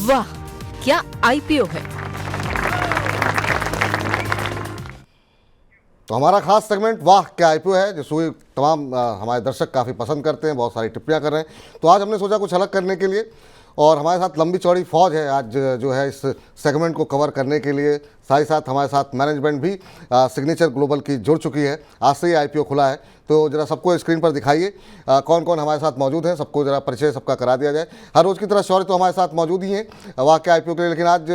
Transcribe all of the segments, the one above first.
वाह क्या आईपीओ है। तो हमारा खास सेगमेंट वाह क्या आईपीओ है, जिसको तमाम हमारे दर्शक काफ़ी पसंद करते हैं, बहुत सारी टिप्पणियां कर रहे हैं। तो आज हमने सोचा कुछ अलग करने के लिए, और हमारे साथ लंबी चौड़ी फौज है आज जो है इस सेगमेंट को कवर करने के लिए। साथ ही साथ हमारे साथ मैनेजमेंट भी सिग्नेचर ग्लोबल की जुड़ चुकी है। आज से ही आईपीओ खुला है, तो जरा सबको स्क्रीन पर दिखाइए कौन कौन हमारे साथ मौजूद हैं, सबको जरा परिचय सबका करा दिया जाए। हर रोज़ की तरह शौर्य तो हमारे साथ मौजूद ही हैं वाह क्या आईपीओ के लिए, लेकिन आज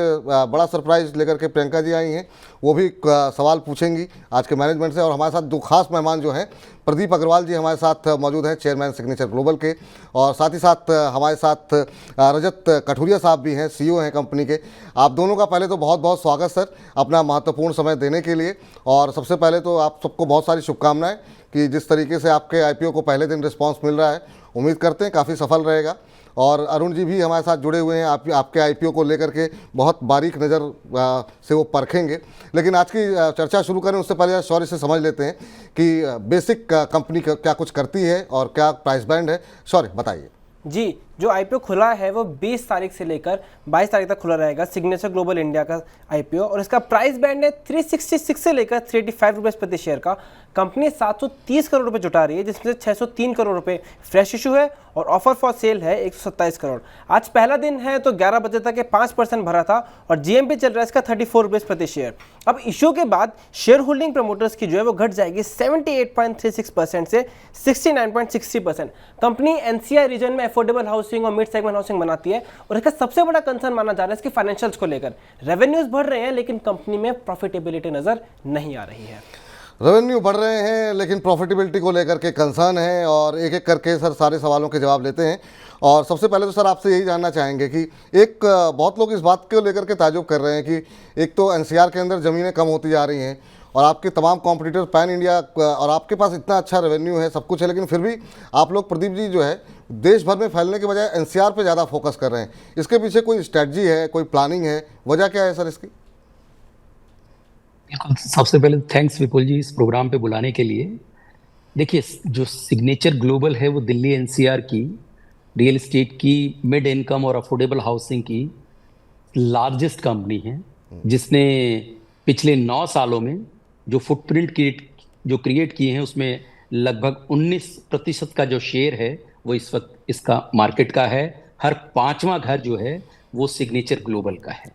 बड़ा सरप्राइज लेकर के प्रियंका जी आई हैं। वो भी सवाल पूछेंगी आज के मैनेजमेंट से। और हमारे साथ दो खास मेहमान जो हैं, प्रदीप अग्रवाल जी हमारे साथ मौजूद हैं, चेयरमैन सिग्नेचर ग्लोबल के, और साथ ही साथ हमारे साथ रजत कठुरिया साहब भी हैं, सीईओ हैं कंपनी के। आप दोनों का पहले तो बहुत बहुत स्वागत सर, अपना महत्वपूर्ण समय देने के लिए। और सबसे पहले तो आप सबको बहुत सारी शुभकामनाएं कि जिस तरीके से आपके आईपीओ को पहले दिन रिस्पांस मिल रहा है, उम्मीद करते हैं काफ़ी सफल रहेगा। और अरुण जी भी हमारे साथ जुड़े हुए हैं, आपके आईपीओ को लेकर के बहुत बारीक नज़र से वो परखेंगे। लेकिन आज की चर्चा शुरू करें उससे पहले शौर्य से समझ लेते हैं कि बेसिक कंपनी क्या कुछ करती है और क्या प्राइस बैंड है। शौर्य बताइए। जी, जो आईपीओ खुला है वो 20 तारीख से लेकर 22 तारीख तक खुला रहेगा, सिग्नेचर ग्लोबल इंडिया का आईपीओ। और इसका प्राइस बैंड है 366 से लेकर 385 रुपये प्रति शेयर का। कंपनी 730 करोड़ रुपए जुटा रही है, जिसमें से 603 करोड़ रुपए फ्रेश इशू है और ऑफर फॉर सेल है 127 करोड़। आज पहला दिन है तो 11 बजे तक ये 5% भरा था और जीएमपी चल रहा है इसका 34 रुपये प्रति शेयर। अब इशू के बाद शेयर होल्डिंग प्रमोटर्स की जो है वो घट जाएगी 78.36% से 69.60%। कंपनी एनसीआर रीजन में अफोर्डेबल हाउसिंग और मिड सेगमेंट हाउसिंग बनाती है और इसका सबसे बड़ा कंसर्न माना जा रहा है इसके फाइनेंशियल्स को लेकर। रेवेन्यूज बढ़ रहे हैं लेकिन कंपनी में प्रॉफिटेबिलिटी नजर नहीं आ रही है। रेवेन्यू बढ़ रहे हैं लेकिन प्रॉफिटेबिलिटी को लेकर के कंसर्न है, और एक एक करके सर सारे सवालों के जवाब लेते हैं। और सबसे पहले तो सर आपसे यही जानना चाहेंगे कि एक बहुत लोग इस बात को लेकर के ताजुब कर रहे हैं कि एक तो एनसीआर के अंदर ज़मीनें कम होती जा रही हैं और आपके तमाम कॉम्पिटिटर पैन इंडिया, और आपके पास इतना अच्छा रेवेन्यू है, सब कुछ है, लेकिन फिर भी आप लोग प्रदीप जी जो है देश भर में फैलने के बजाय एनसीआर पे ज़्यादा फोकस कर रहे हैं। इसके पीछे कोई स्ट्रेटजी है, कोई प्लानिंग है, वजह क्या है सर इसकी? बिल्कुल, सबसे पहले थैंक्स विपुल जी इस प्रोग्राम पे बुलाने के लिए। देखिए, जो सिग्नेचर ग्लोबल है वो दिल्ली एनसीआर की रियल एस्टेट की मिड इनकम और अफोर्डेबल हाउसिंग की लार्जेस्ट कंपनी है, जिसने पिछले 9 सालों में जो फुटप्रिंट क्रिएट किए हैं उसमें लगभग 19% का जो शेयर है वो इस वक्त इसका मार्केट का है। हर 5वां घर जो है वो सिग्नेचर ग्लोबल का है।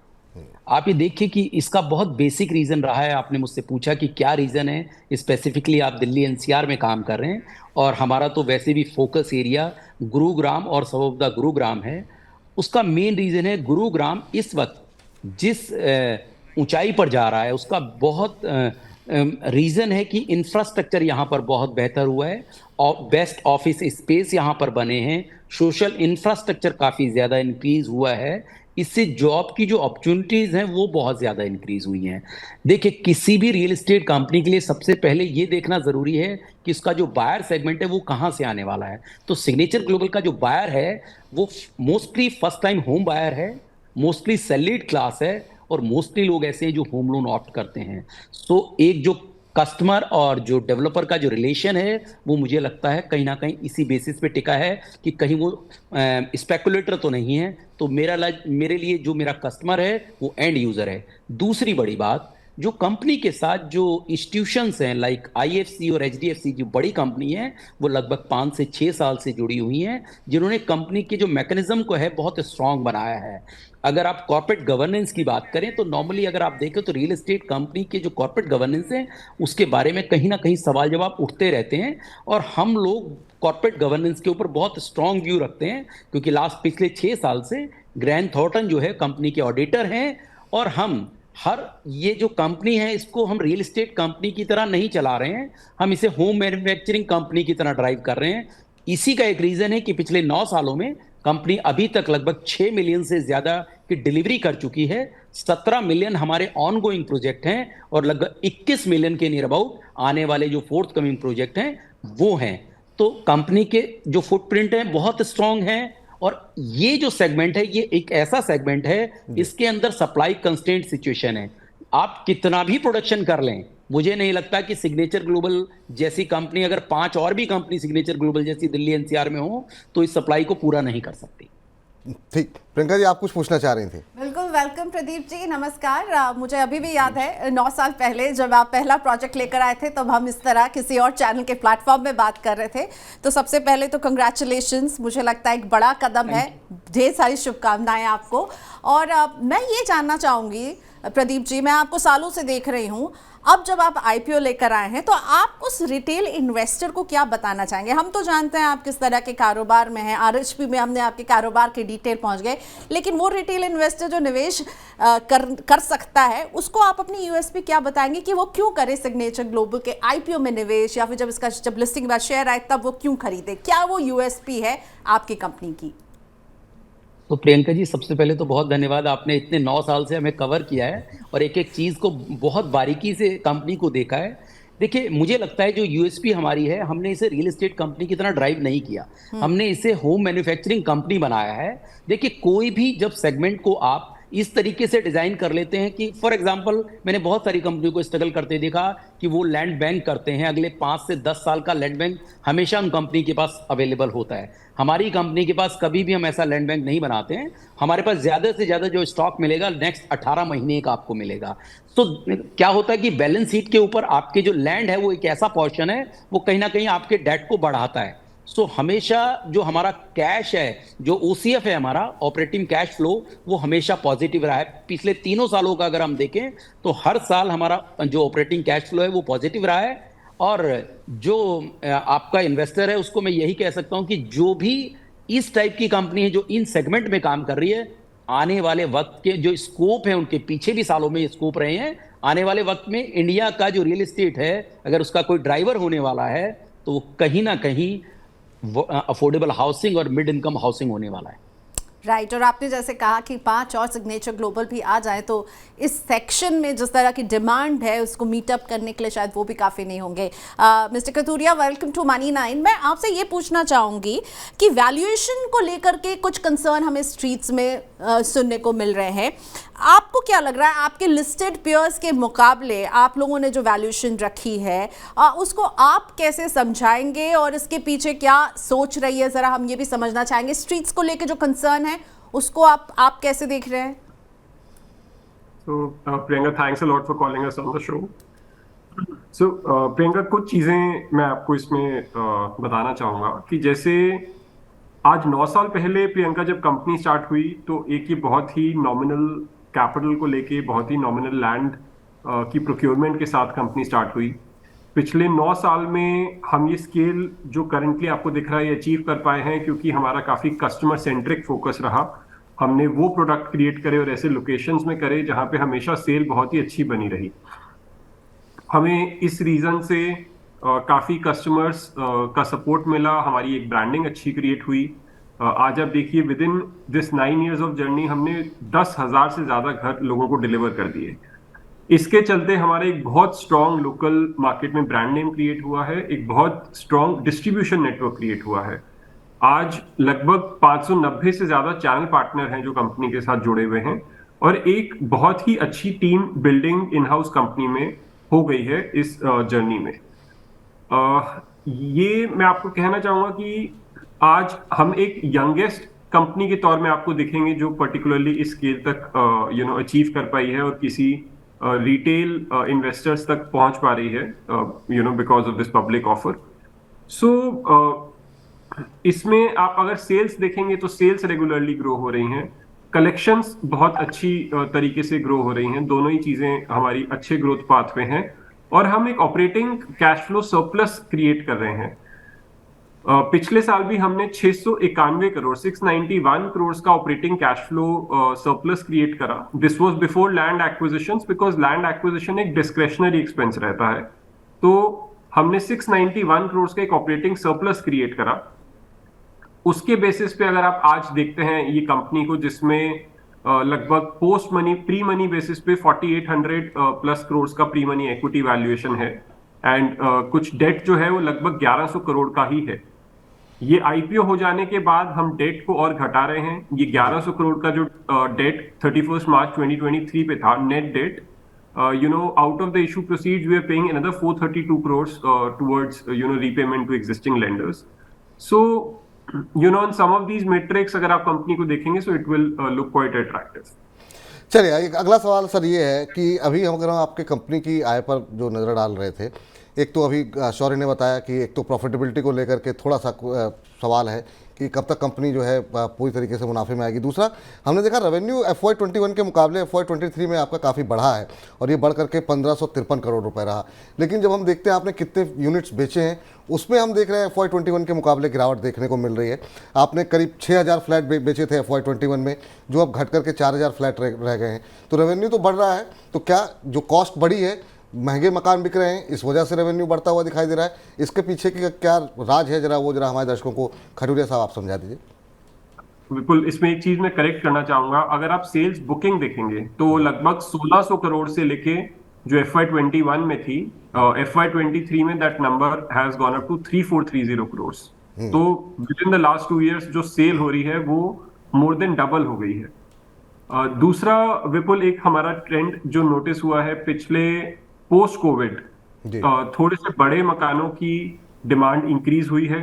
आप ये देखिए कि इसका बहुत बेसिक रीज़न रहा है। आपने मुझसे पूछा कि क्या रीज़न है, स्पेसिफिकली आप दिल्ली एनसीआर में काम कर रहे हैं और हमारा तो वैसे भी फोकस एरिया गुरुग्राम और सब ऑफ द गुरुग्राम है। उसका मेन रीज़न है गुरुग्राम इस वक्त जिस ऊंचाई पर जा रहा है उसका बहुत रीज़न है कि इंफ्रास्ट्रक्चर यहाँ पर बहुत बेहतर हुआ है और बेस्ट ऑफिस स्पेस यहाँ पर बने हैं, सोशल इंफ्रास्ट्रक्चर काफ़ी ज़्यादा इंक्रीज़ हुआ है। इससे जॉब की जो अपॉर्चुनिटीज हैं वो बहुत ज़्यादा इंक्रीज हुई हैं। देखिए, किसी भी रियल एस्टेट कंपनी के लिए सबसे पहले ये देखना ज़रूरी है कि उसका जो बायर सेगमेंट है वो कहाँ से आने वाला है। तो सिग्नेचर ग्लोबल का जो बायर है वो mostly first time home buyer है, मोस्टली सैलरीड क्लास है और मोस्टली लोग ऐसे हैं जो होम लोन ऑप्ट करते हैं। सो एक जो कस्टमर और जो डेवलपर का जो रिलेशन है वो मुझे लगता है कहीं ना कहीं इसी बेसिस पे टिका है कि कहीं वो स्पेकुलेटर तो नहीं है। तो मेरे लिए जो मेरा कस्टमर है वो एंड यूज़र है। दूसरी बड़ी बात, जो कंपनी के साथ जो इंस्टीट्यूशंस हैं लाइक आईएफसी और एचडीएफसी जो बड़ी कंपनी है वो लगभग 5 से 6 साल से जुड़ी हुई हैं, जिन्होंने कंपनी के जो मैकेनिज्म को है बहुत स्ट्रांग बनाया है। अगर आप कॉर्पोरेट गवर्नेंस की बात करें तो नॉर्मली अगर आप देखें तो रियल एस्टेट कंपनी के जो कॉर्पोरेट गवर्नेंस है उसके बारे में कहीं ना कहीं सवाल जवाब उठते रहते हैं और हम लोग कॉर्पोरेट गवर्नेंस के ऊपर बहुत स्ट्रांग व्यू रखते हैं, क्योंकि पिछले 6 साल से ग्रैंड थॉर्टन जो है कंपनी के ऑडिटर हैं और हम ये जो कंपनी है इसको हम रियल एस्टेट कंपनी की तरह नहीं चला रहे हैं, हम इसे होम मैन्युफैक्चरिंग कंपनी की तरह ड्राइव कर रहे हैं। इसी का एक रीजन है कि पिछले 9 सालों में कंपनी अभी तक लगभग 6 मिलियन से ज्यादा की डिलीवरी कर चुकी है। 17 मिलियन हमारे ऑनगोइंग प्रोजेक्ट हैं और लगभग 21 मिलियन के नियर अबाउट आने वाले जो फोर्थ कमिंग प्रोजेक्ट हैं वो हैं। तो कंपनी के जो फुटप्रिंट है बहुत स्ट्रांग है और ये जो सेगमेंट है ये एक ऐसा सेगमेंट है इसके अंदर सप्लाई कंस्ट्रेंट सिचुएशन है। आप कितना भी प्रोडक्शन कर लें, मुझे नहीं लगता कि सिग्नेचर ग्लोबल जैसी कंपनी अगर 5 और भी कंपनी सिग्नेचर ग्लोबल जैसी दिल्ली एनसीआर में हो तो इस सप्लाई को पूरा नहीं कर सकती। ठीक, प्रियंका जी आप कुछ पूछना चाह रही थी। बिल्कुल, वेलकम प्रदीप जी, नमस्कार। मुझे अभी भी याद है 9 साल पहले जब आप पहला प्रोजेक्ट लेकर आए थे, तब हम इस तरह किसी और चैनल के प्लेटफॉर्म में बात कर रहे थे। तो सबसे पहले तो कंग्रेचुलेशंस, मुझे लगता है एक बड़ा कदम है, ढेर सारी शुभकामनाएं आपको। और मैं ये जानना चाहूँगी प्रदीप जी, मैं आपको सालों से देख रही हूँ, अब जब आप आईपीओ लेकर आए हैं तो आप उस रिटेल इन्वेस्टर को क्या बताना चाहेंगे? हम तो जानते हैं आप किस तरह के कारोबार में हैं, आरएचपी में हमने आपके कारोबार के डिटेल पहुंच गए, लेकिन वो रिटेल इन्वेस्टर जो निवेश कर सकता है, उसको आप अपनी यूएसपी क्या बताएंगे कि वो क्यों करे सिग्नेचर ग्लोबल के आईपीओ में निवेश, या फिर जब लिस्टिंग के बाद शेयर आए तब वो क्यों खरीदे? क्या वो यूएसपी है आपकी कंपनी की? तो प्रियंका जी, सबसे पहले तो बहुत धन्यवाद, आपने इतने 9 साल से हमें कवर किया है और एक एक चीज़ को बहुत बारीकी से कंपनी को देखा है। देखिए, मुझे लगता है जो यूएसपी हमारी है, हमने इसे रियल एस्टेट कंपनी की तरह ड्राइव नहीं किया, हमने इसे होम मैन्युफैक्चरिंग कंपनी बनाया है। देखिए, कोई भी जब सेगमेंट को आप इस तरीके से डिजाइन कर लेते हैं कि फॉर एग्जांपल मैंने बहुत सारी कंपनियों को स्ट्रगल करते देखा कि वो लैंड बैंक करते हैं, अगले 5 से 10 साल का लैंड बैंक हमेशा उन कंपनी के पास अवेलेबल होता है। हमारी कंपनी के पास कभी भी हम ऐसा लैंड बैंक नहीं बनाते हैं, हमारे पास ज्यादा से ज्यादा जो स्टॉक मिलेगा नेक्स्ट 18 महीने का आपको मिलेगा। तो क्या होता है कि बैलेंस शीट के ऊपर आपके जो लैंड है वो एक ऐसा पोर्शन है, वो कहीं ना कहीं आपके डेट को बढ़ाता है। सो हमेशा जो हमारा कैश है, जो ओसीएफ है हमारा ऑपरेटिंग कैश फ्लो, वो हमेशा पॉजिटिव रहा है। पिछले 3 सालों का अगर हम देखें तो हर साल हमारा जो ऑपरेटिंग कैश फ्लो है वो पॉजिटिव रहा है। और जो आपका इन्वेस्टर है उसको मैं यही कह सकता हूं कि जो भी इस टाइप की कंपनी है जो इन सेगमेंट में काम कर रही है, आने वाले वक्त के जो स्कोप है, उनके पीछे भी सालों में स्कोप रहे हैं, आने वाले वक्त में इंडिया का जो रियल एस्टेट है, अगर उसका कोई ड्राइवर होने वाला है तो वो कहीं ना कहीं अफोर्डेबल हाउसिंग और मिड इनकम हाउसिंग होने वाला है। राइट, और आपने जैसे कहा कि 5 और सिग्नेचर ग्लोबल भी आ जाए तो इस सेक्शन में जिस तरह की डिमांड है उसको मीटअप करने के लिए शायद वो भी काफ़ी नहीं होंगे। Mister Kathuria, welcome to Money 9। मैं आपसे ये पूछना चाहूँगी कि वैल्यूएशन को लेकर के कुछ कंसर्न हमें स्ट्रीट्स में सुनने को मिल रहे हैं। आपको क्या लग रहा है, आपके लिस्टेड पेयर्स के मुकाबले आप लोगों ने जो वैल्यूएशन रखी है उसको आप कैसे समझाएंगे और इसके पीछे क्या सोच रही है, ज़रा हम ये भी समझना चाहेंगे। स्ट्रीट्स को लेकर जो कंसर्न है उसको आप कैसे देख रहे हैं? So, Priyanka, thanks a lot for calling us on the show. So, Priyanka, कुछ चीज़ें मैं आपको इसमें बताना चाहूँगा कि जैसे आज 9 साल पहले प्रियंका जब कंपनी स्टार्ट हुई तो एक ये बहुत ही नॉमिनल कैपिटल को लेके, बहुत ही नॉमिनल लैंड की प्रोक्योरमेंट के साथ कंपनी स्टार्ट हुई। पिछले 9 साल में हम ये स्केल जो करंटली आपको दिख रहा है अचीव कर पाए हैं क्योंकि हमारा काफ़ी कस्टमर सेंट्रिक फोकस रहा। हमने वो प्रोडक्ट क्रिएट करे और ऐसे लोकेशंस में करे जहाँ पे हमेशा सेल बहुत ही अच्छी बनी रही। हमें इस रीज़न से काफ़ी कस्टमर्स का सपोर्ट मिला, हमारी एक ब्रांडिंग अच्छी क्रिएट हुई। आज आप देखिए with in this 9 years of journey हमने 10,000 से ज़्यादा घर लोगों को डिलीवर कर दिए। इसके चलते हमारे एक बहुत स्ट्रॉन्ग लोकल मार्केट में ब्रांड नेम क्रिएट हुआ है, एक बहुत स्ट्रॉन्ग डिस्ट्रीब्यूशन नेटवर्क क्रिएट हुआ है। आज लगभग 590 से ज़्यादा चैनल पार्टनर हैं जो कंपनी के साथ जुड़े हुए हैं और एक बहुत ही अच्छी team building in house company में हो गई है इस जर्नी में। ये मैं आपको कहना चाहूँगा कि आज हम एक यंगेस्ट कंपनी के तौर में आपको दिखेंगे जो पर्टिकुलरली इस स्केल तक अचीव कर पाई है और किसी रिटेल इन्वेस्टर्स तक पहुंच पा रही है because of this public offer. So इसमें आप अगर सेल्स देखेंगे तो सेल्स रेगुलरली ग्रो हो रही हैं, कलेक्शंस बहुत अच्छी तरीके से ग्रो हो रही हैं, दोनों ही चीजें हमारी अच्छे ग्रोथ पाथ पे हैं और हम एक operating cash flow surplus create कर रहे हैं। पिछले साल भी हमने 691 करोड़ 691 करोड़ का operating cash flow surplus create करा। This was before land acquisitions because land acquisition एक डिस्क्रेशनरी एक्सपेंस रहता है, तो हमने 691 करोड़ का एक ऑपरेटिंग सरप्लस क्रिएट करा। उसके बेसिस पे अगर आप आज देखते हैं ये कंपनी को जिसमें लगभग post money pre money basis पे 4800 प्लस करोड़ का प्री मनी इक्विटी वैल्यूएशन है एंड कुछ डेट जो है वो लगभग 1100 करोड़ का ही है। ये आईपीओ हो जाने के बाद हम डेट को और घटा रहे हैं। ये 1100 करोड़ का जो डेट 31 मार्च 2023 पे था net date, out of the issue proceeds we are paying another 432 crores towards repayment to existing lenders. So you know, on some of these metrics अगर आप कंपनी को देखेंगे so it will look quite attractive. चलिए एक अगला सवाल sir ये है कि अभी हम अगर हम आपके कंपनी की आय पर जो नज़र डाल रहे थे, एक तो अभी शौर्य ने बताया कि एक तो प्रॉफिटेबिलिटी को लेकर के थोड़ा सा सवाल है कि कब तक कंपनी जो है पूरी तरीके से मुनाफे में आएगी। दूसरा, हमने देखा रेवेन्यू FY21 के मुकाबले FY23 में आपका काफ़ी बढ़ा है और ये बढ़ करके 1553 करोड़ रुपए रहा। लेकिन जब हम देखते हैं आपने कितने यूनिट्स बेचे हैं, उसमें हम देख रहे हैं FY21 के मुकाबले गिरावट देखने को मिल रही है। आपने करीब 6000 फ्लैट बेचे थे FY21 में, जो अब घट करके 4000 फ्लैट रह गए हैं। तो रेवेन्यू तो बढ़ रहा है, तो क्या जो कॉस्ट बढ़ी है, महंगे मकान बिक रहे हैं, इस वजह से रेवेन्यू बढ़ता हुआ दिखाई दे रहा है? इसके पीछे की क्या राज है, जरा हमारे दर्शकों को खजूरिया साहब आप समझा दीजिए। बिल्कुल, इसमें एक चीज मैं करेक्ट करना चाहूंगा। अगर आप सेल्स बुकिंग देखेंगे तो लगभग 1600 करोड़ से लेके जो FY21 में थी, FY23 में that number has gone up to 3430 crore. तो within the last 2 years जो सेल हो रही है वो मोर देन डबल हो गई है। दूसरा विपुल, एक हमारा ट्रेंड जो नोटिस हुआ है पिछले पोस्ट कोविड, थोड़े से बड़े मकानों की डिमांड इंक्रीज हुई है।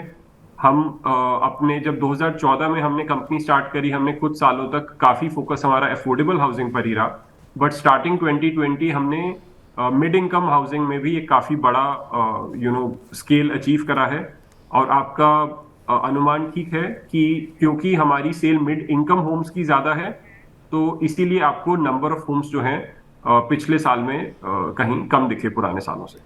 हम अपने जब 2014 में हमने कंपनी स्टार्ट करी, हमने कुछ सालों तक काफी फोकस हमारा अफोर्डेबल हाउसिंग पर ही रहा, बट स्टार्टिंग 2020 हमने मिड इनकम हाउसिंग में भी एक काफी बड़ा स्केल अचीव करा है। और आपका अनुमान ठीक है कि क्योंकि हमारी सेल मिड इनकम होम्स की ज्यादा है, तो इसीलिए आपको नंबर ऑफ होम्स जो हैं पिछले साल में कहीं कम दिखे पुराने सालों से।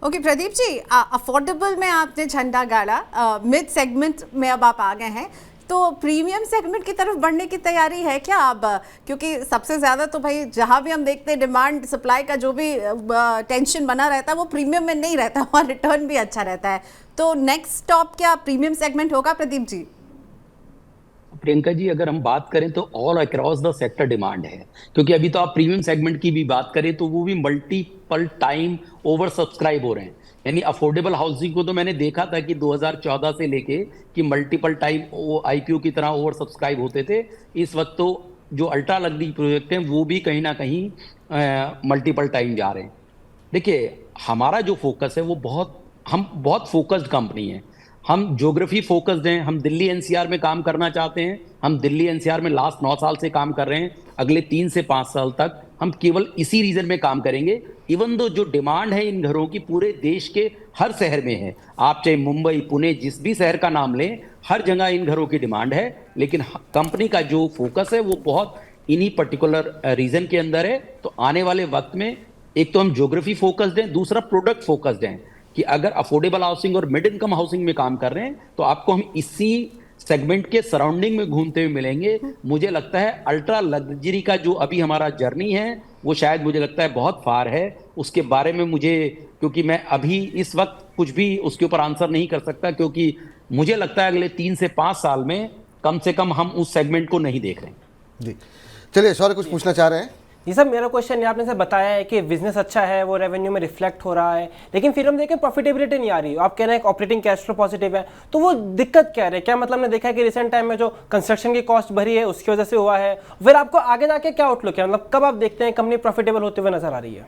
ओके प्रदीप जी, अफोर्डेबल में आपने झंडा गाड़ा, मिड सेगमेंट में अब आप आ गए हैं, तो प्रीमियम सेगमेंट की तरफ बढ़ने की तैयारी है क्या अब? क्योंकि सबसे ज़्यादा तो भाई जहाँ भी हम देखते हैं डिमांड सप्लाई का जो भी टेंशन बना रहता है वो प्रीमियम में नहीं रहता, वहाँ रिटर्न भी अच्छा रहता है। तो नेक्स्ट स्टॉप क्या प्रीमियम सेगमेंट होगा प्रदीप जी? प्रियंका जी, अगर हम बात करें तो all across the sector demand है, क्योंकि अभी तो आप प्रीमियम सेगमेंट की भी बात करें तो वो भी मल्टीपल टाइम ओवर सब्सक्राइब हो रहे हैं। यानी अफोर्डेबल हाउसिंग को तो मैंने देखा था कि 2014 से लेके कि मल्टीपल टाइम IPO की तरह ओवर सब्सक्राइब होते थे। इस वक्त तो जो अल्ट्रा लग्जरी प्रोजेक्ट हैं वो भी कहीं ना कहीं मल्टीपल टाइम जा रहे हैं। देखिए, हमारा जो फोकस है वो हम बहुत फोकस्ड कंपनी है। हम ज्योग्राफी फोकस्ड हैं, हम दिल्ली NCR में काम करना चाहते हैं। हम दिल्ली NCR में लास्ट 9 साल से काम कर रहे हैं, अगले 3 से 5 साल तक हम केवल इसी रीजन में काम करेंगे। इवन दो जो डिमांड है इन घरों की पूरे देश के हर शहर में है, आप चाहे मुंबई, पुणे, जिस भी शहर का नाम लें, हर जगह इन घरों की डिमांड है। लेकिन कंपनी का जो फोकस है वो बहुत इन्हीं पर्टिकुलर रीजन के अंदर है। तो आने वाले वक्त में एक तो हम ज्योग्राफी फोकस्ड हैं, दूसरा प्रोडक्ट फोकस्ड हैं कि अगर अफोर्डेबल हाउसिंग और मिड इनकम हाउसिंग में काम कर रहे हैं तो आपको हम इसी सेगमेंट के सराउंडिंग में घूमते हुए मिलेंगे। मुझे लगता है अल्ट्रा लग्जरी का जो अभी हमारा जर्नी है वो शायद मुझे लगता है बहुत फार है। उसके बारे में क्योंकि मैं अभी इस वक्त कुछ भी उसके ऊपर आंसर नहीं कर सकता, क्योंकि मुझे लगता है अगले 3 से 5 साल में कम से कम हम उस सेगमेंट को नहीं देख रहे हैं। जी चलिए, शौर्य कुछ पूछना चाह रहे हैं? जी सर, मेरा क्वेश्चन है, आपने सर बताया है कि बिजनेस अच्छा है, वो रेवेन्यू में रिफ्लेक्ट हो रहा है, लेकिन फिर हम देखें प्रॉफिटेबिलिटी नहीं आ रही। आप कह रहे हैं ऑपरेटिंग कैश फ्लो पॉजिटिव है, तो वो दिक्कत क्या है? क्या मतलब हमने देखा है कि रिसेंट टाइम में जो कंस्ट्रक्शन की कॉस्ट भरी है उसकी वजह से हुआ है। फिर आपको आगे जाके क्या आउटलुक है, मतलब कब आप देखते हैं कंपनी प्रॉफिटेबल होते हुए नजर आ रही है?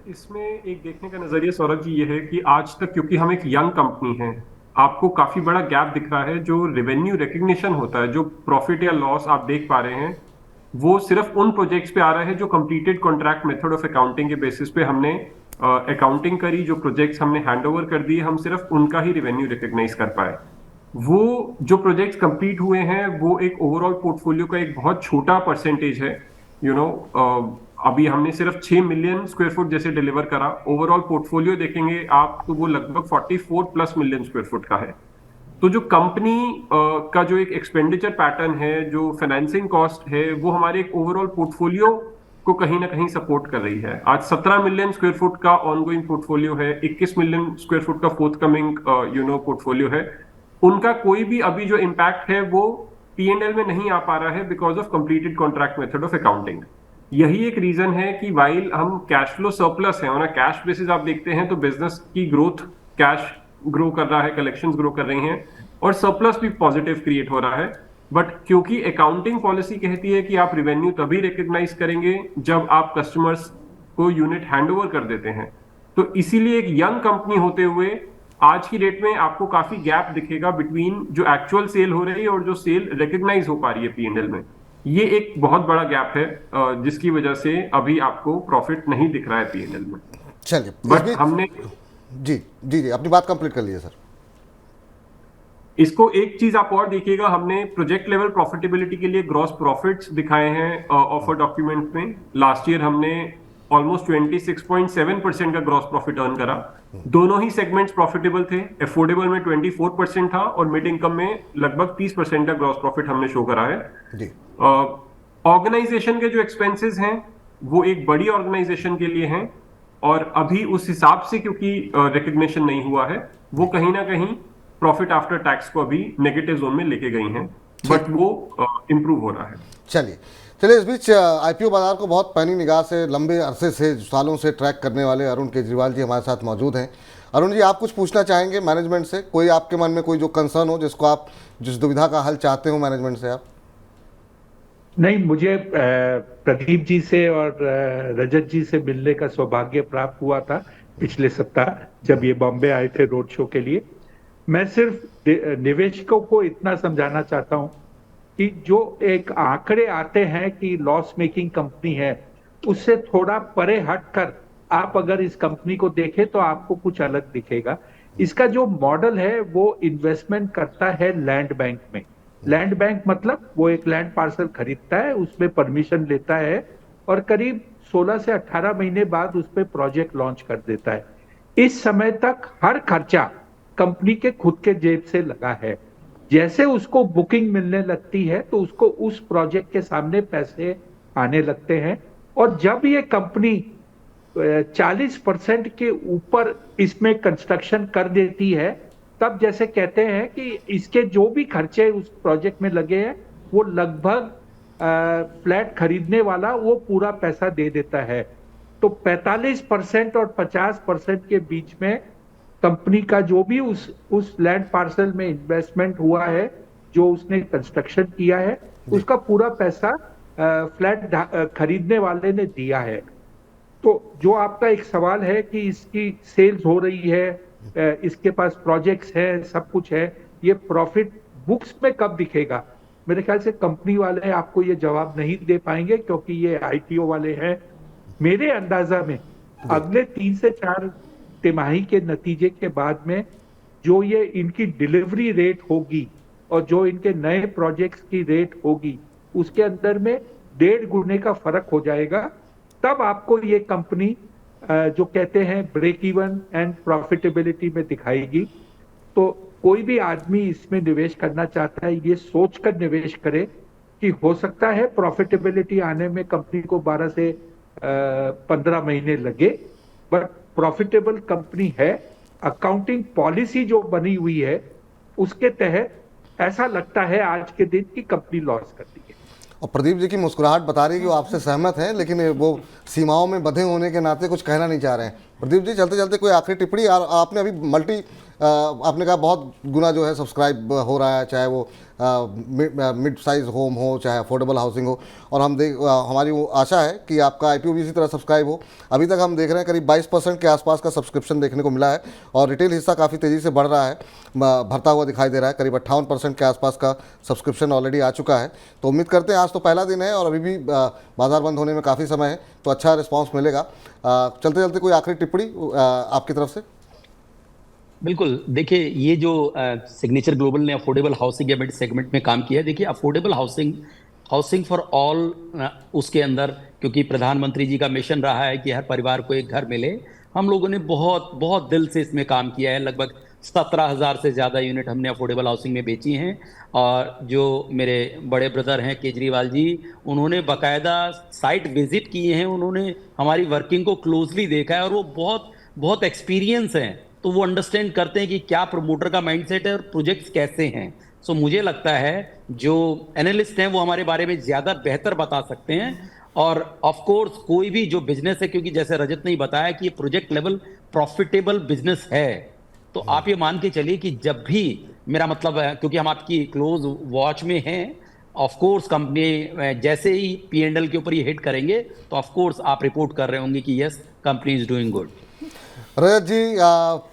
इसमें एक देखने का नजरिया सौरभ जी ये है कि आज तक क्योंकि हम एक यंग कंपनी है, आपको काफी बड़ा गैप दिख रहा है। जो रेवेन्यू रिकग्निशन होता है, जो प्रॉफिट या लॉस आप देख पा रहे हैं, वो सिर्फ उन प्रोजेक्ट्स पे आ रहा है जो completed contract method of accounting के बेसिस पे हमने अकाउंटिंग करी, जो प्रोजेक्ट्स हमने हैंडओवर कर दिए, हम सिर्फ उनका ही रेवेन्यू रिकॉग्नाइज कर पाए। वो जो प्रोजेक्ट्स कंप्लीट हुए हैं वो एक ओवरऑल पोर्टफोलियो का एक बहुत छोटा परसेंटेज है। अभी हमने सिर्फ 6 मिलियन स्क्वायर फुट जैसे डिलीवर करा। ओवरऑल पोर्टफोलियो देखेंगे आप तो वो लगभग 44+ मिलियन स्क्वायर फुट का है। तो जो कंपनी का जो एक एक्सपेंडिचर पैटर्न है, जो फाइनेंसिंग कॉस्ट है, वो हमारे एक ओवरऑल पोर्टफोलियो को कहीं ना कहीं सपोर्ट कर रही है। आज 17 मिलियन स्क्वायर फुट का ऑनगोइंग पोर्टफोलियो है, 21 मिलियन स्क्वायर फुट का फोर्थ कमिंग पोर्टफोलियो है। उनका कोई भी अभी जो इम्पैक्ट है वो P&L में नहीं आ पा रहा है because of completed contract method of accounting. यही एक रीजन है कि वाइल हम कैश फ्लो सरप्लस है, कैश बेसिस आप देखते हैं तो बिजनेस की ग्रोथ, कैश ग्रो कर रहा है, कलेक्शंस ग्रो कर रही हैं और सरप्लस भी पॉजिटिव क्रिएट हो रहा है। बट क्योंकि अकाउंटिंग पॉलिसी कहती है कि आप रिवेन्यू तभी रिकॉग्नाइज करेंगे जब आप कस्टमर्स को यूनिट हैंडओवर कर देते हैं, तो इसीलिए एक यंग कंपनी होते हुए आज की डेट में आपको काफी गैप दिखेगा बिटवीन जो एक्चुअल सेल हो रही है और जो सेल रिकग्नाइज हो पा रही है पीएनएल में। ये एक बहुत बड़ा गैप है जिसकी वजह से अभी आपको प्रॉफिट नहीं दिख रहा है पीएनएल में। चलिए, बट हमने जी जी जी अपनी बात कंप्लीट कर लीजिए सर। इसको एक चीज आप और देखिएगा, हमने प्रोजेक्ट लेवल प्रॉफिटेबिलिटी के लिए ग्रॉस प्रॉफिट्स दिखाए हैं ऑफर डॉक्यूमेंट में। लास्ट ईयर हमने ऑलमोस्ट 26.7% का ग्रॉस प्रॉफिट अर्न करा। दोनों ही सेगमेंट्स प्रॉफिटेबल थे। अफोर्डेबल में 24% था और मिड इनकम में लगभग 30% का ग्रॉस प्रॉफिट हमने शो करा है। जी ऑर्गेनाइजेशन के जो एक्सपेंसेस हैं वो एक बड़ी ऑर्गेनाइजेशन के लिए हैं और अभी उस हिसाब से क्योंकि रिकग्निशन नहीं हुआ है, वो कहीं ना कहीं प्रॉफिट आफ्टर टैक्स को अभी नेगेटिव जोन में लेके गई हैं, बट वो इंप्रूव हो रहा है। चलिए चलिए, इस बीच आईपीओ बाजार को बहुत पैनी निगाह से लंबे अरसे से सालों से ट्रैक करने वाले अरुण केजरीवाल जी हमारे साथ मौजूद हैं। अरुण जी, आप कुछ पूछना चाहेंगे मैनेजमेंट से? कोई आपके मन में कोई जो कंसर्न हो, जिसको आप जिस दुविधा का हल चाहते हो मैनेजमेंट से आप? नहीं, मुझे प्रदीप जी से और रजत जी से मिलने का सौभाग्य प्राप्त हुआ था पिछले सप्ताह जब ये बॉम्बे आए थे रोड शो के लिए। मैं सिर्फ निवेशकों को इतना समझाना चाहता हूं कि जो एक आंकड़े आते हैं कि लॉस मेकिंग कंपनी है, उससे थोड़ा परे हटकर आप अगर इस कंपनी को देखें तो आपको कुछ अलग दिखेगा। इसका जो मॉडल है वो इन्वेस्टमेंट करता है लैंड बैंक में। लैंड बैंक मतलब वो एक लैंड पार्सल खरीदता है, उसमें परमिशन लेता है और करीब 16 से 18 महीने बाद उस पर प्रोजेक्ट लॉन्च कर देता है। इस समय तक हर खर्चा कंपनी के खुद के जेब से लगा है। जैसे उसको बुकिंग मिलने लगती है तो उसको उस प्रोजेक्ट के सामने पैसे आने लगते हैं और जब ये कंपनी 40% के ऊपर इसमें कंस्ट्रक्शन कर देती है, तब जैसे कहते हैं कि इसके जो भी खर्चे उस प्रोजेक्ट में लगे हैं वो लगभग फ्लैट खरीदने वाला वो पूरा पैसा दे देता है। तो 45% और 50% के बीच में कंपनी का जो भी उस लैंड पार्सल में इन्वेस्टमेंट हुआ है, जो उसने कंस्ट्रक्शन किया है, उसका पूरा पैसा फ्लैट खरीदने वाले ने दिया है। तो जो आपका एक सवाल है कि इसकी सेल्स हो रही है, इसके पास प्रोजेक्ट्स है, सब कुछ है, ये प्रॉफिट बुक्स में कब दिखेगा? मेरे ख्याल से कंपनी वाले आपको ये जवाब नहीं दे पाएंगे क्योंकि ये आईपीओ वाले हैं। मेरे अंदाजा में अगले 3 से 4 तिमाही के नतीजे के बाद में जो ये इनकी डिलीवरी रेट होगी और जो इनके नए प्रोजेक्ट्स की रेट होगी, उसके अंदर में 1.5 गुने का फर्क हो जाएगा। तब आपको ये कंपनी जो कहते हैं ब्रेक इवन एंड प्रॉफिटेबिलिटी में दिखाएगी। तो कोई भी आदमी इसमें निवेश करना चाहता है, ये सोचकर निवेश करे कि हो सकता है प्रॉफिटेबिलिटी आने में कंपनी को 12 से 15 महीने लगे, बट प्रॉफिटेबल कंपनी है। अकाउंटिंग पॉलिसी जो बनी हुई है उसके तहत ऐसा लगता है आज के दिन की कंपनी लॉस करती है। और प्रदीप जी की मुस्कुराहट बता रही है कि वो आपसे सहमत हैं, लेकिन वो सीमाओं में बंधे होने के नाते कुछ कहना नहीं चाह रहे हैं। प्रदीप जी, चलते चलते कोई आखिरी टिप्पणी? आपने अभी आपने कहा बहुत गुना जो है सब्सक्राइब हो रहा है, चाहे वो मिड साइज होम हो चाहे अफोर्डेबल हाउसिंग हो, और हमारी वो आशा है कि आपका आईपीओ भी इसी तरह सब्सक्राइब हो। अभी तक हम देख रहे हैं करीब 22% के आसपास का सब्सक्रिप्शन देखने को मिला है और रिटेल हिस्सा काफ़ी तेज़ी से बढ़ रहा है, भरता हुआ दिखाई दे रहा है। करीब 58% के आसपास का सब्सक्रिप्शन ऑलरेडी आ चुका है। तो उम्मीद करते हैं, आज तो पहला दिन है और अभी भी बाजार बंद होने में काफ़ी समय है, तो अच्छा रिस्पॉन्स मिलेगा। चलते चलते कोई आखिरी टिप्पणी आपकी तरफ से? बिल्कुल, देखिए ये जो सिग्नेचर ग्लोबल ने अफोर्डेबल हाउसिंग या मिड सेगमेंट में काम किया है, देखिए अफोर्डेबल हाउसिंग फॉर ऑल, उसके अंदर क्योंकि प्रधानमंत्री जी का मिशन रहा है कि हर परिवार को एक घर मिले, हम लोगों ने बहुत बहुत दिल से इसमें काम किया है। लगभग 17,000 से ज़्यादा यूनिट हमने अफोर्डेबल हाउसिंग में बेची हैं। और जो मेरे बड़े ब्रदर हैं केजरीवाल जी, उन्होंने बाकायदा साइट विजिट किए हैं, उन्होंने हमारी वर्किंग को क्लोजली देखा है और वो बहुत बहुत एक्सपीरियंस हैं, तो वो अंडरस्टैंड करते हैं कि क्या प्रमोटर का माइंडसेट है और प्रोजेक्ट्स कैसे हैं। सो मुझे लगता है जो एनालिस्ट हैं वो हमारे बारे में ज़्यादा बेहतर बता सकते हैं। और ऑफ कोर्स कोई भी जो बिजनेस है, क्योंकि जैसे रजत ने बताया कि ये प्रोजेक्ट लेवल प्रॉफिटेबल बिजनेस है, तो आप ये मान के चलिए कि जब भी, मेरा मतलब है क्योंकि हम आपकी क्लोज वॉच में हैं, ऑफ कोर्स कंपनी जैसे ही P&L के ऊपर ये हिट करेंगे तो ऑफ कोर्स आप रिपोर्ट कर रहे होंगे कि yes company is doing good. Rajat ji,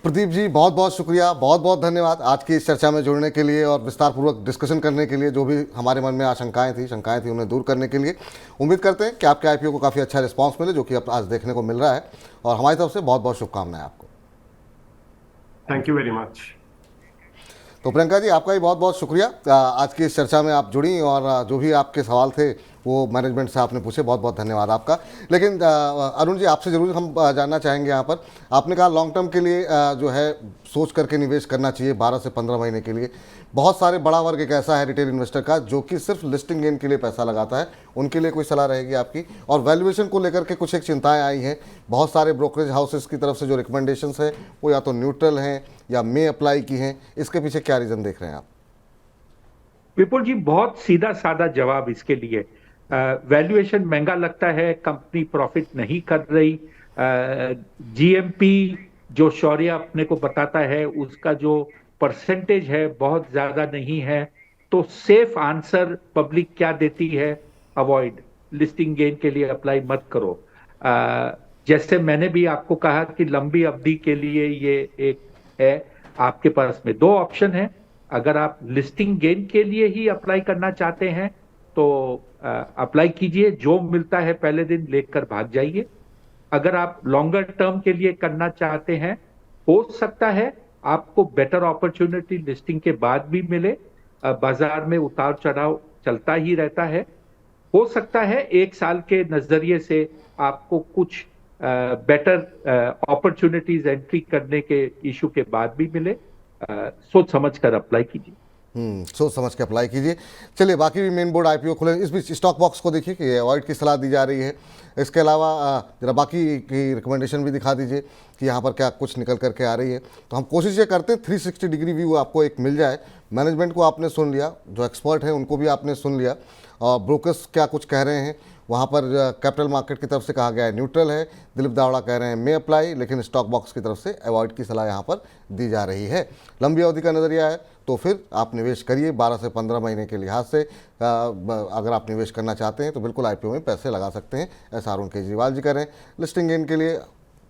Pradeep ji, बहुत बहुत शुक्रिया, बहुत बहुत धन्यवाद आज की इस चर्चा में जुड़ने के लिए और विस्तारपूर्वक डिस्कशन करने के लिए। जो भी हमारे मन में शंकाएं थी उन्हें दूर करने के लिए। उम्मीद करते हैं कि आपके आईपीओ को काफ़ी अच्छा रिस्पांस मिले, जो कि अब आज देखने को मिल रहा है। और हमारी तरफ से बहुत बहुत शुभकामनाएं आपको। Thank you very much. तो प्रियंका जी, आपका भी बहुत बहुत शुक्रिया, आज की इस चर्चा में आप जुड़ी और जो भी आपके सवाल थे वो मैनेजमेंट से आपने पूछे, बहुत बहुत धन्यवाद आपका। लेकिन अरुण जी, आपसे ज़रूर हम जानना चाहेंगे यहाँ पर, आपने कहा लॉन्ग टर्म के लिए जो है सोच करके निवेश करना चाहिए 12 से 15 महीने के लिए। बहुत सारे बड़ा वर्ग एक ऐसा है रिटेल इन्वेस्टर का जो कि सिर्फ लिस्टिंग गेन के लिए पैसा लगाता है, उनके लिए कोई सलाह रहेगी आपकी? और वैल्यूएशन को लेकर के कुछ एक चिंताएं आई हैं, बहुत सारे ब्रोकरेज हाउसेस की तरफ से जो रिकमेंडेशंस है वो या तो न्यूट्रल हैं या मे अप्लाई की हैं, इसके पीछे क्या रीज़न देख रहे हैं आप? विपुल जी, बहुत सीधा साधा जवाब इसके लिए। वैल्यूएशन महंगा लगता है, कंपनी प्रॉफिट नहीं कर रही, जीएमपी जो शौर्य अपने को बताता है उसका जो परसेंटेज है बहुत ज्यादा नहीं है, तो सेफ आंसर पब्लिक क्या देती है? अवॉइड, लिस्टिंग गेन के लिए अप्लाई मत करो। जैसे मैंने भी आपको कहा कि लंबी अवधि के लिए ये एक है, आपके पास में दो ऑप्शन है। अगर आप लिस्टिंग गेन के लिए ही अप्लाई करना चाहते हैं तो अप्लाई कीजिए, जो मिलता है पहले दिन लेकर भाग जाइए। अगर आप लॉन्गर टर्म के लिए करना चाहते हैं, हो सकता है आपको बेटर अपॉर्चुनिटी लिस्टिंग के बाद भी मिले। बाजार में उतार चढ़ाव चलता ही रहता है। हो सकता है 1 साल के नजरिए से आपको कुछ बेटर अपॉर्चुनिटीज एंट्री करने के इशू के बाद भी मिले। सोच समझ कर अप्लाई कीजिए। सोच समझ के अप्लाई कीजिए। चलिए, बाकी भी मेन बोर्ड आईपीओ खुले, इस बीच स्टॉक बॉक्स को देखिए कि अवॉइड की सलाह दी जा रही है। इसके अलावा जरा बाकी की रिकमेंडेशन भी दिखा दीजिए कि यहाँ पर क्या कुछ निकल करके आ रही है। तो हम कोशिश ये करते हैं 360 डिग्री व्यू आपको एक मिल जाए। मैनेजमेंट को आपने सुन लिया, जो एक्सपर्ट हैं उनको भी आपने सुन लिया, और ब्रोकर्स क्या कुछ कह रहे हैं, वहाँ पर कैपिटल मार्केट की तरफ से कहा गया है न्यूट्रल है, दिलीप दावड़ा कह रहे हैं मे अप्लाई, लेकिन स्टॉक बॉक्स की तरफ से अवॉइड की सलाह यहाँ पर दी जा रही है। लंबी अवधि का नज़रिया है तो फिर आप निवेश करिए 12 से 15 महीने के लिहाज से। अगर आप निवेश करना चाहते हैं तो बिल्कुल आईपीओ में पैसे लगा सकते हैं, ऐसा अरुण केजरीवाल जी करें। लिस्टिंग गेन के लिए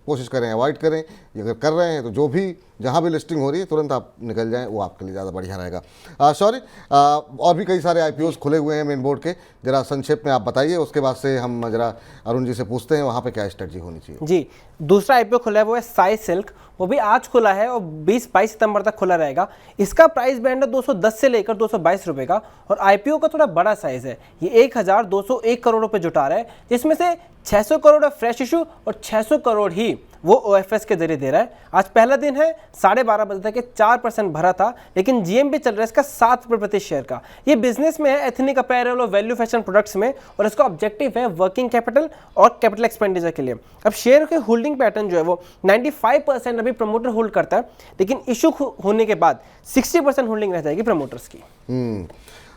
कोशिश करें, अवॉइड करें। अगर कर रहे हैं तो जो भी जहां भी लिस्टिंग हो रही है तुरंत आप निकल जाएं, वो आपके लिए ज़्यादा बढ़िया रहेगा। सॉरी, और भी कई सारे आईपीओस खुले हुए हैं मेन बोर्ड के, जरा संक्षेप में आप बताइए, उसके बाद से हम जरा अरुण जी से पूछते हैं वहाँ पे क्या स्ट्रेटजी होनी चाहिए। जी, दूसरा आईपीओ खुला है वो है साई सिल्क, वो भी आज खुला है और 20-22 सितंबर तक खुला रहेगा। इसका प्राइस बैंड है 210 से लेकर 222 रुपए का, और आईपीओ का थोड़ा बड़ा साइज है, ये 1201 करोड़ रुपए जुटा रहा है, जिसमें से 600 करोड़ है फ्रेश इशू और 600 करोड़ ही वो ओएफएस के जरिए दे रहा है। आज पहला दिन है, 12:30 बजे तक 4% भरा था, लेकिन जीएमपी चल रहा है इसका 7 रुपये प्रति शेयर का। ये बिजनेस में है एथनिक अपैरल और वैल्यू फैशन प्रोडक्ट्स में, और इसका ऑब्जेक्टिव है वर्किंग कैपिटल और कैपिटल एक्सपेंडिचर के लिए। अब शेयर के होल्डिंग पैटर्न जो है वो 95% अभी प्रमोटर होल्ड करता है, लेकिन इशू होने के बाद 60% होल्डिंग रह जाएगी प्रमोटर्स की।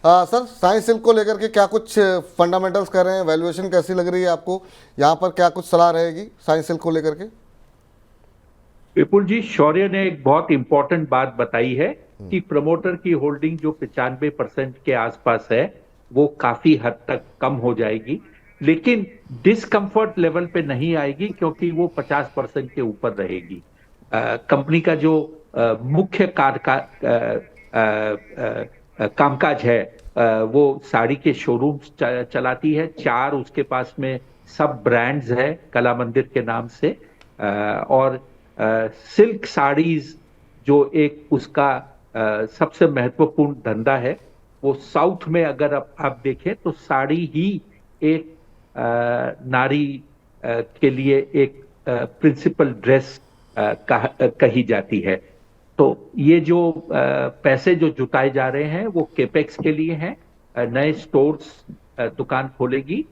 सर, साई सिल्क को लेकर के क्या कुछ फंडामेंटल्स कर रहे हैं, वैल्यूएशन कैसी लग रही है आपको, यहाँ पर क्या कुछ सलाह रहेगी साई सिल्क को लेकर के? विपुल जी, शौर्य ने एक बहुत इंपॉर्टेंट बात बताई है कि प्रमोटर की होल्डिंग जो 95% के आसपास है वो काफी हद तक कम हो जाएगी, लेकिन डिस्कंफर्ट लेवल पे नहीं आएगी क्योंकि वो 50% के ऊपर रहेगी। कंपनी का जो मुख्य कामकाज है वो साड़ी के शोरूम्स चलाती है, 4 उसके पास में सब ब्रांड्स है कला मंदिर के नाम से, और सिल्क साड़ीज जो एक उसका सबसे महत्वपूर्ण धंधा है, वो साउथ में अगर आप देखें तो साड़ी ही एक नारी के लिए एक प्रिंसिपल ड्रेस कही जाती है। तो ये जो पैसे जो जुटाए जा रहे हैं वो केपेक्स के लिए हैं। नए स्टोर्स दुकान खोलेगी,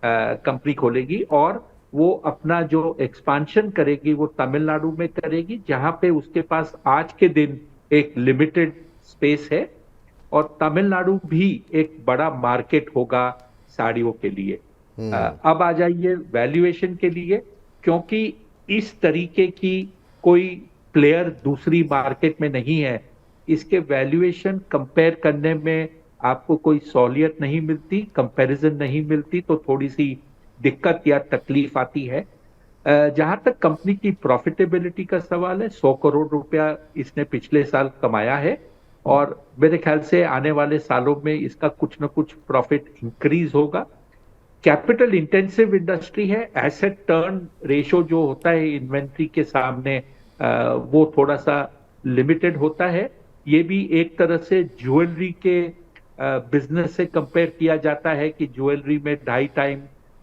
कंपनी खोलेगी, और वो अपना जो एक्सपांशन करेगी वो तमिलनाडु में करेगी, जहां पे उसके पास आज के दिन एक लिमिटेड स्पेस है, और तमिलनाडु भी एक बड़ा मार्केट होगा साड़ियों के लिए। अब आ जाइए वैल्यूएशन के लिए, क्योंकि इस तरीके की कोई प्लेयर दूसरी मार्केट में नहीं है, इसके वैल्यूएशन कंपेयर करने में आपको कोई सहूलियत नहीं मिलती, कंपैरिजन नहीं मिलती, तो थोड़ी सी दिक्कत या तकलीफ आती है। जहां तक कंपनी की प्रॉफिटेबिलिटी का सवाल है, 100 करोड़ रुपया इसने पिछले साल कमाया है और मेरे ख्याल से आने वाले सालों में इसका कुछ ना कुछ प्रॉफिट इंक्रीज होगा। कैपिटल इंटेंसिव इंडस्ट्री है, एसेट टर्न रेशो जो होता है इन्वेंट्री के सामने वो थोड़ा सा लिमिटेड होता है। ये भी एक तरह से ज्वेलरी के बिजनेस से कंपेयर किया जाता है कि ज्वेलरी में 2.5 टाइम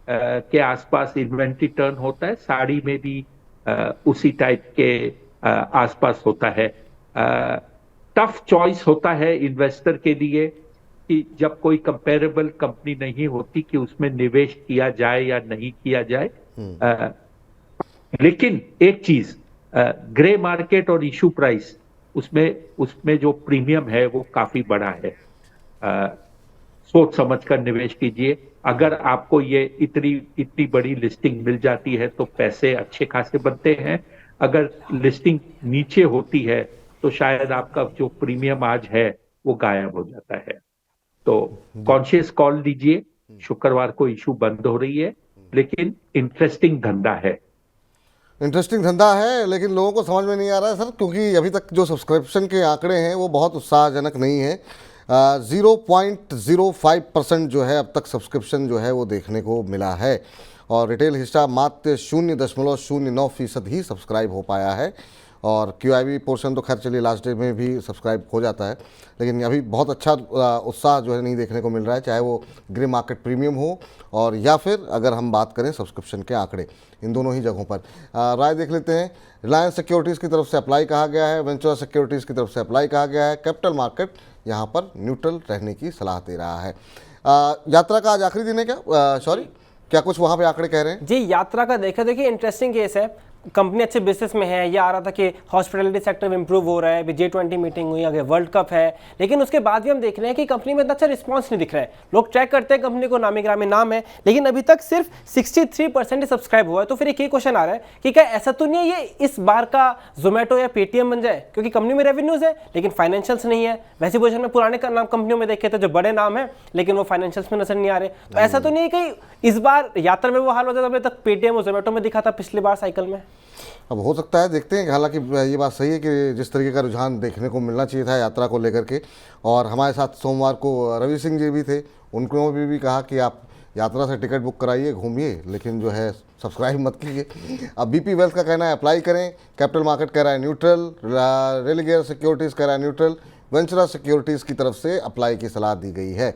के आसपास इन्वेंट्री टर्न होता है, साड़ी में भी उसी टाइप के आसपास होता है। टफ चॉइस होता है इन्वेस्टर के लिए कि जब कोई कंपेरेबल कंपनी नहीं होती कि उसमें निवेश किया जाए या नहीं किया जाए। लेकिन एक चीज, ग्रे मार्केट और इशू प्राइस उसमें जो प्रीमियम है वो काफी बड़ा है। सोच समझ कर निवेश कीजिए। अगर आपको ये इतनी बड़ी लिस्टिंग मिल जाती है तो पैसे अच्छे खासे बनते हैं। अगर लिस्टिंग नीचे होती है तो शायद आपका जो प्रीमियम आज है वो गायब हो जाता है। तो कॉन्शियस कॉल लीजिए। शुक्रवार को इशू बंद हो रही है, लेकिन इंटरेस्टिंग धंधा है। इंटरेस्टिंग धंधा है, लेकिन लोगों को समझ में नहीं आ रहा है सर, क्योंकि अभी तक जो सब्सक्रिप्शन के आंकड़े हैं वो बहुत उत्साहजनक नहीं है। 0.05% जो है अब तक सब्सक्रिप्शन जो है वो देखने को मिला है और रिटेल हिस्सा मात्र 0.09% ही सब्सक्राइब हो पाया है। और QIB पोर्शन तो खैर चलिए लास्ट डे में भी सब्सक्राइब हो जाता है, लेकिन अभी बहुत अच्छा उत्साह जो है नहीं देखने को मिल रहा है, चाहे वो ग्रे मार्केट प्रीमियम हो और या फिर अगर हम बात करें सब्सक्रिप्शन के आंकड़े, इन दोनों ही जगहों पर राय देख लेते हैं। रिलायंस सिक्योरिटीज़ की तरफ से अप्लाई कहा गया है, वेंचुरा सिक्योरिटीज़ की तरफ से अप्लाई कहा गया है। कैपिटल मार्केट यहाँ पर न्यूट्रल रहने की सलाह दे रहा है। यात्रा का आज आखिरी दिन है क्या सॉरी, क्या कुछ वहाँ पे आंकड़े कह रहे हैं? जी, यात्रा का देखिए इंटरेस्टिंग केस है। कंपनी अच्छे बिजनेस में है, ये आ रहा था कि हॉस्पिटलिटी सेक्टर में इंप्रूव हो रहा है, अभी G20 मीटिंग हुई, आगे वर्ल्ड कप है, लेकिन उसके बाद भी हम देख रहे हैं कि कंपनी में इतना अच्छा रिस्पांस नहीं दिख रहा है। लोग ट्रैक करते हैं कंपनी को, नामी ग्रामी नाम है, लेकिन अभी तक सिर्फ 63% सब्सक्राइब हुआ है। तो फिर एक ही क्वेश्चन आ रहा है कि क्या ऐसा तो नहीं है ये इस बार का जोमेटो या पेटीएम बन जाए, क्योंकि कंपनी में रेवेन्यूज है लेकिन फाइनेंशियल्स नहीं है। वैसी पोजिशन में पुराने का नाम कंपनियों में देखे थे जो बड़े नाम है लेकिन वो फाइनेंशियल्स में नजर नहीं आ रहे। तो ऐसा तो नहीं है कि इस बार यात्रा में वो हाल हो जाता अभी तक पेटीएम और जोमेटो में दिखा था पिछली बार साइकिल में। अब हो सकता है, देखते हैं। हालांकि ये बात सही है कि जिस तरीके का रुझान देखने को मिलना चाहिए था यात्रा को लेकर के, और हमारे साथ सोमवार को रवि सिंह जी भी थे, उन्होंने भी कहा कि आप यात्रा से टिकट बुक कराइए, घूमिए, लेकिन जो है सब्सक्राइब मत कीजिए। अब BP वेल्थ का कहना है अप्लाई करें, कैपिटल मार्केट कह रहा है न्यूट्रल, रेलिगेयर सिक्योरिटीज़ कह रहा है न्यूट्रल, वेंचुरा सिक्योरिटीज़ की तरफ से अप्लाई की सलाह दी गई है।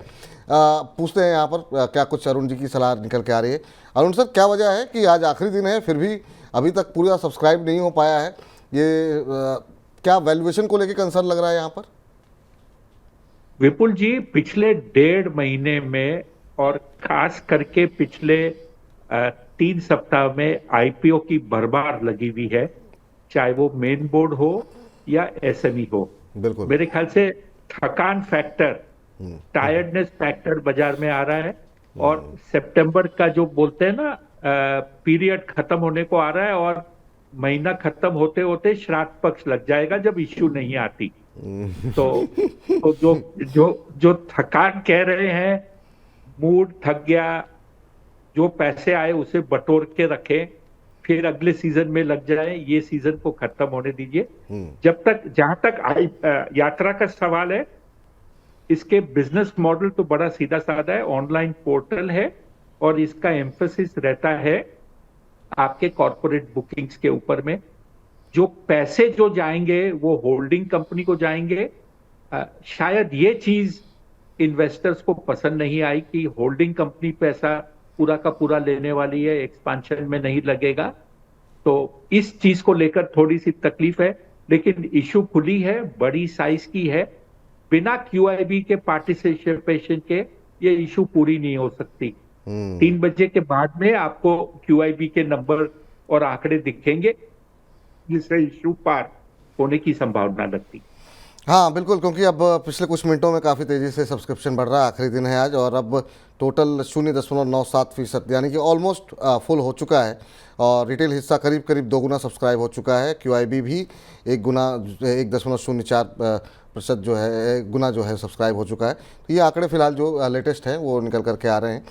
पूछते हैं यहाँ पर क्या कुछ अरुण जी की सलाह निकल के आ रही है। अरुण सर, क्या वजह है कि आज आखिरी दिन है फिर भी अभी तक पूरा सब्सक्राइब नहीं हो पाया है? ये क्या वैल्यूएशन को लेके कंसर्न लग रहा है यहाँ पर? विपुल जी, पिछले 1.5 महीने में और खास करके पिछले 3 सप्ताह में IPO की भरमार लगी हुई है, चाहे वो मेन बोर्ड हो या SME हो। बिल्कुल, मेरे ख्याल से थकान फैक्टर, टायर्डनेस फैक्टर बाजार में आ रहा है और सितंबर का जो बोलते हैं ना पीरियड खत्म होने को आ रहा है और महीना खत्म होते होते श्राद्ध पक्ष लग जाएगा जब इश्यू नहीं आती। तो जो थकान कह रहे हैं, मूड थक गया, जो पैसे आए उसे बटोर के रखें, फिर अगले सीजन में लग जाए, ये सीजन को खत्म होने दीजिए। जहां तक यात्रा का सवाल है, इसके बिजनेस मॉडल तो बड़ा सीधा साधा है, ऑनलाइन पोर्टल है और इसका एम्फेसिस रहता है आपके कॉर्पोरेट बुकिंग्स के ऊपर में। जो पैसे जो जाएंगे वो होल्डिंग कंपनी को जाएंगे। शायद ये चीज इन्वेस्टर्स को पसंद नहीं आई कि होल्डिंग कंपनी पैसा पूरा का पूरा लेने वाली है, एक्सपांशन में नहीं लगेगा। तो इस चीज को लेकर थोड़ी सी तकलीफ है, लेकिन इशू खुली है, बड़ी साइज की है, बिना QIB के पार्टिसिपेशन के ये इशू पूरी नहीं हो सकती। 3 बजे के बाद में आपको QIB के नंबर और आंकड़े दिखेंगे जिससे इशू पार होने की संभावना लगती। हाँ बिल्कुल, क्योंकि अब पिछले कुछ मिनटों में काफ़ी तेज़ी से सब्सक्रिप्शन बढ़ रहा है। आखिरी दिन है आज और अब टोटल 0.97% यानी कि ऑलमोस्ट फुल हो चुका है और रिटेल हिस्सा करीब करीब 2 गुना सब्सक्राइब हो चुका है। QIB भी 1 गुना 1.04 प्रतिशत जो है गुना जो है सब्सक्राइब हो चुका है। तो ये आंकड़े फिलहाल जो लेटेस्ट हैं वो निकल करके आ रहे हैं।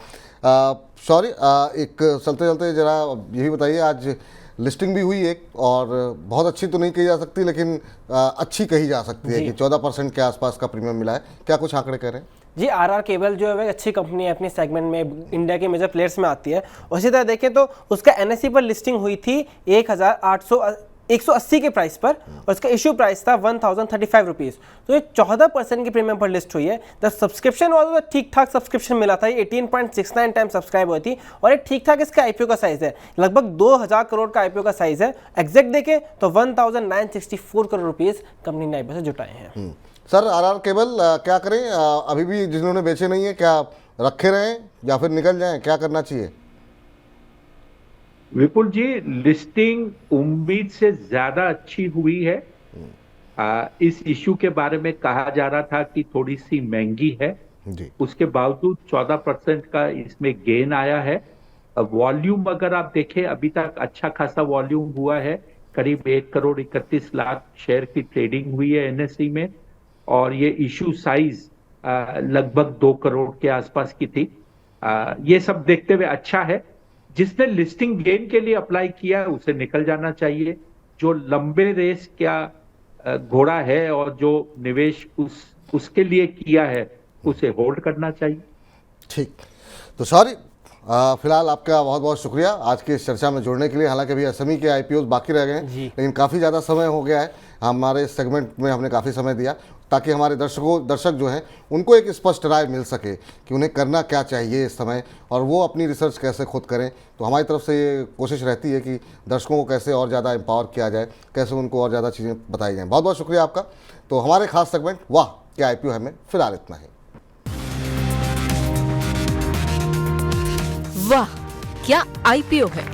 सॉरी, एक चलते चलते ज़रा ये भी बताइए, आज लिस्टिंग भी हुई एक, और बहुत अच्छी तो नहीं कही जा सकती लेकिन अच्छी कही जा सकती है कि 14% के आसपास का प्रीमियम मिला है। क्या कुछ आंकड़े कह रहे हैं? जी, आरआर केबल जो है वह अच्छी कंपनी है, अपनी सेगमेंट में इंडिया के मेजर प्लेयर्स में आती है। उसी तरह देखें तो उसका एनएसई पर लिस्टिंग हुई थी 180 के प्राइस पर, और इसका इशू प्राइस था 1035 रुपीज़। तो ये 14% की प्रीमियम पर लिस्ट हुई है। द सब्सक्रिप्शन वाला तो ठीक ठाक सब्सक्रिप्शन मिला था, 18.69 टाइम सब्सक्राइब हुई थी, और ये ठीक ठाक इसका आईपीओ का साइज़ है, लगभग 2000 करोड़ का आईपीओ का साइज़ है। एग्जैक्ट देखें तो 1964 करोड़ रुपीज़ कंपनी ने आईपीओ से जुटाए हैं। सर, आरआर केबल क्या करें? अभी भी जिन्होंने बेचे नहीं है, क्या रखे रहें या फिर निकल जाएं? क्या करना चाहिए? विपुल जी, लिस्टिंग उम्मीद से ज्यादा अच्छी हुई है। इस इशू के बारे में कहा जा रहा था कि थोड़ी सी महंगी है जी। उसके बावजूद 14% का इसमें गेन आया है। वॉल्यूम अगर आप देखें, अभी तक अच्छा खासा वॉल्यूम हुआ है, करीब 1 करोड़ 31 लाख शेयर की ट्रेडिंग हुई है एनएसई में, और ये इशू साइज लगभग 2 करोड़ के आसपास की थी। ये सब देखते हुए अच्छा है। जिसने लिस्टिंग गेन के लिए अप्लाई किया है उसे निकल जाना चाहिए। जो लंबे रेस क्या घोड़ा है और जो निवेश उसके लिए किया है उसे होल्ड करना चाहिए। ठीक, तो सॉरी, फिलहाल आपका बहुत बहुत शुक्रिया आज की इस चर्चा में जुड़ने के लिए। हालांकि अभी एसएमई के आईपीओ बाकी रह गए हैं, लेकिन काफ़ी ज़्यादा समय हो गया है। हमारे इस सेगमेंट में हमने काफ़ी समय दिया ताकि हमारे दर्शक जो हैं उनको एक स्पष्ट राय मिल सके कि उन्हें करना क्या चाहिए इस समय, और वो अपनी रिसर्च कैसे खुद करें। तो हमारी तरफ से ये कोशिश रहती है कि दर्शकों को कैसे और ज़्यादा एम्पावर किया जाए, कैसे उनको और ज़्यादा चीज़ें बताई जाएँ। बहुत बहुत शुक्रिया आपका। तो हमारे खास सेगमेंट वाह क्या आईपीओ है में फिलहाल इतना ही। वाह क्या आईपीओ है।